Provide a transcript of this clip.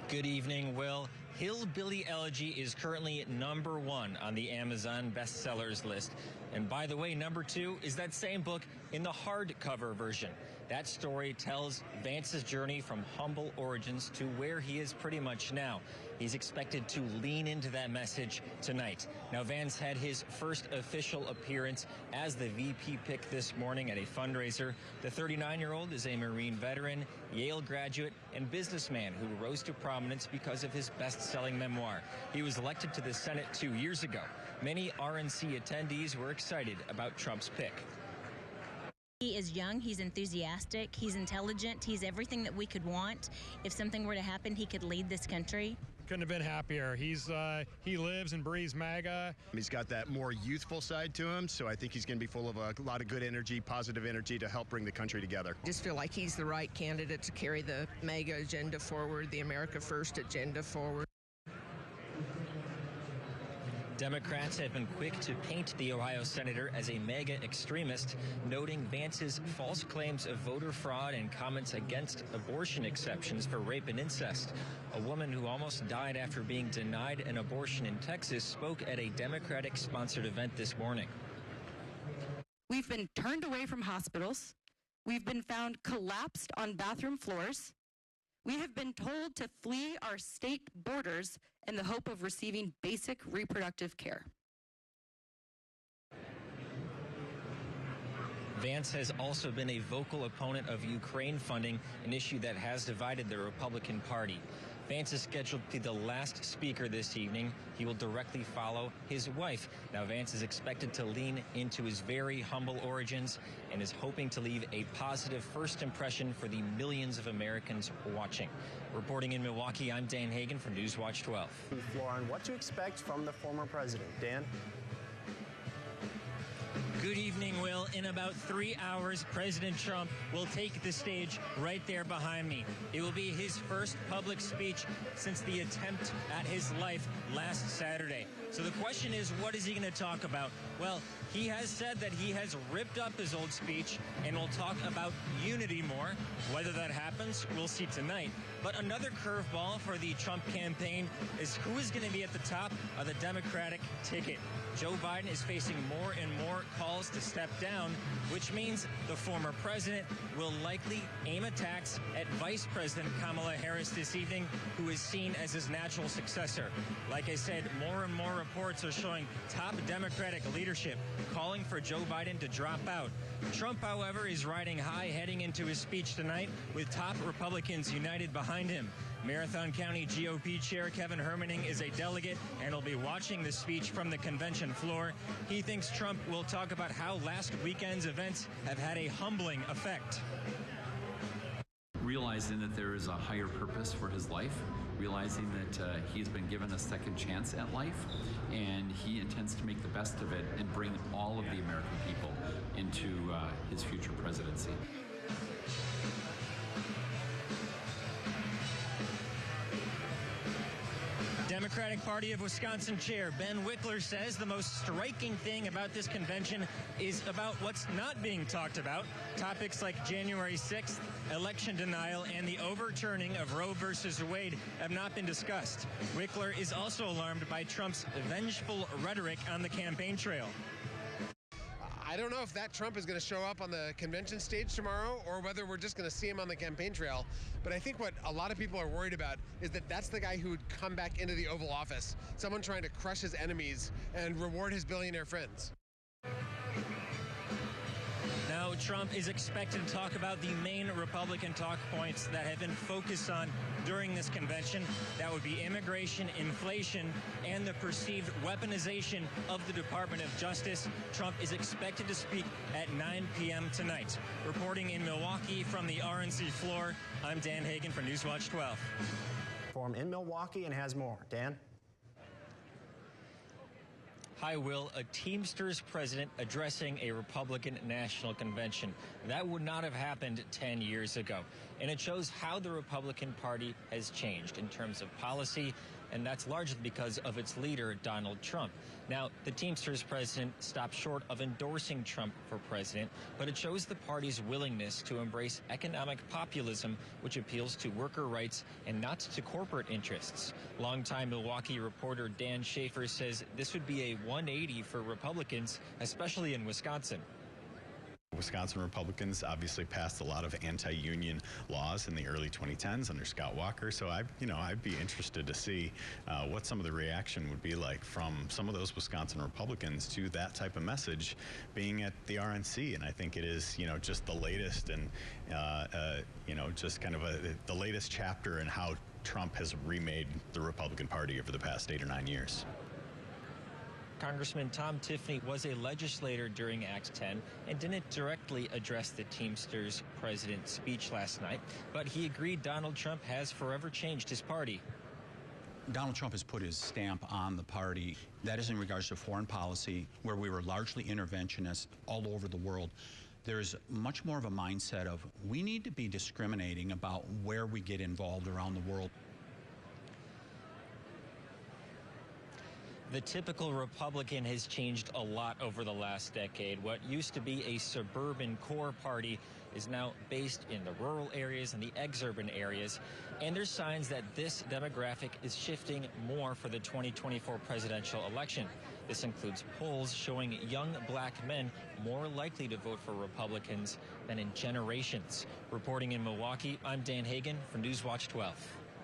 Good evening, Will. Hillbilly Elegy is currently #1 on the Amazon bestsellers list. And by the way, #2 is that same book in the hardcover version. That story tells Vance's journey from humble origins to where he is pretty much now. He's expected to lean into that message tonight. Now, Vance had his first official appearance as the VP pick this morning at a fundraiser. The 39-year-old is a Marine veteran, Yale graduate, and businessman who rose to prominence because of his best-selling memoir. He was elected to the Senate 2 years ago. Many RNC attendees were excited about Trump's pick. He is young, he's enthusiastic, he's intelligent, he's everything that we could want. If something were to happen, he could lead this country. Couldn't have been happier. He lives and breathes MAGA. He's got that more youthful side to him, so I think he's going to be full of a lot of good energy, positive energy to help bring the country together. I just feel like he's the right candidate to carry the MAGA agenda forward, the America First agenda forward. Democrats have been quick to paint the Ohio senator as a MAGA extremist, noting Vance's false claims of voter fraud and comments against abortion exceptions for rape and incest. A woman who almost died after being denied an abortion in Texas spoke at a Democratic-sponsored event this morning. We've been turned away from hospitals. We've been found collapsed on bathroom floors. We have been told to flee our state borders in the hope of receiving basic reproductive care. Vance has also been a vocal opponent of Ukraine funding, an issue that has divided the Republican Party. Vance is scheduled to be the last speaker this evening. He will directly follow his wife. Now, Vance is expected to lean into his very humble origins and is hoping to leave a positive first impression for the millions of Americans watching. Reporting in Milwaukee, I'm Dan Hagen for Newswatch 12. Floor on what to expect from the former president. Dan? Good evening, Will. In about 3 hours, President Trump will take the stage right there behind me. It will be his first public speech since the attempt at his life last Saturday. So the question is, what is he going to talk about? Well, he has said that he has ripped up his old speech and will talk about unity more. Whether that happens, we'll see tonight. But another curveball for the Trump campaign is who is going to be at the top of the Democratic ticket. Joe Biden is facing more and more calls to step down, which means the former president will likely aim attacks at Vice President Kamala Harris this evening, who is seen as his natural successor. Like I said, more and more reports are showing top Democratic leadership calling for Joe Biden to drop out. Trump, however, is riding high heading into his speech tonight with top Republicans united behind him. Marathon County GOP Chair Kevin Hermaning is a delegate and will be watching the speech from the convention floor. He thinks Trump will talk about how last weekend's events have had a humbling effect. Realizing that there is a higher purpose for his life, realizing that he's been given a second chance at life, and he intends to make the best of it and bring all of the American people into his future presidency. Democratic Party of Wisconsin Chair Ben Wickler says the most striking thing about this convention is about what's not being talked about. Topics like January 6th, election denial, and the overturning of Roe versus Wade have not been discussed. Wickler is also alarmed by Trump's vengeful rhetoric on the campaign trail. I don't know if that Trump is going to show up on the convention stage tomorrow or whether we're just going to see him on the campaign trail. But I think what a lot of people are worried about is that that's the guy who would come back into the Oval Office, someone trying to crush his enemies and reward his billionaire friends. Now, Trump is expected to talk about the main Republican talk points that have been focused on during this convention. That would be immigration, inflation, and the perceived weaponization of the Department of Justice. Trump is expected to speak at 9 p.m. tonight. Reporting in Milwaukee from the RNC floor, I'm Dan Hagen for Newswatch 12. Forum in Milwaukee and has more. Dan? Hi, Will. A Teamsters president addressing a Republican National Convention. That would not have happened 10 years ago. And it shows how the Republican Party has changed in terms of policy and that's largely because of its leader, Donald Trump. Now, the Teamsters president stopped short of endorsing Trump for president, but it shows the party's willingness to embrace economic populism, which appeals to worker rights and not to corporate interests. Longtime Milwaukee reporter Dan Schaefer says this would be a 180 for Republicans, especially in Wisconsin. Wisconsin Republicans obviously passed a lot of anti-union laws in the early 2010s under Scott Walker, so I'd be interested to see what some of the reaction would be like from some of those Wisconsin Republicans to that type of message being at the RNC. And I think it is, just the latest and just kind of the latest chapter in how Trump has remade the Republican Party over the past 8 or 9 years. Congressman Tom Tiffany was a legislator during Act 10 and didn't directly address the Teamsters president's speech last night, but he agreed Donald Trump has forever changed his party. Donald Trump has put his stamp on the party. That is in regards to foreign policy, where we were largely interventionists all over the world. There's much more of a mindset of we need to be discriminating about where we get involved around the world. The typical Republican has changed a lot over the last decade. What used to be a suburban core party is now based in the rural areas and the exurban areas. And there's signs that this demographic is shifting more for the 2024 presidential election. This includes polls showing young black men more likely to vote for Republicans than in generations. Reporting in Milwaukee, I'm Dan Hagen for Newswatch 12.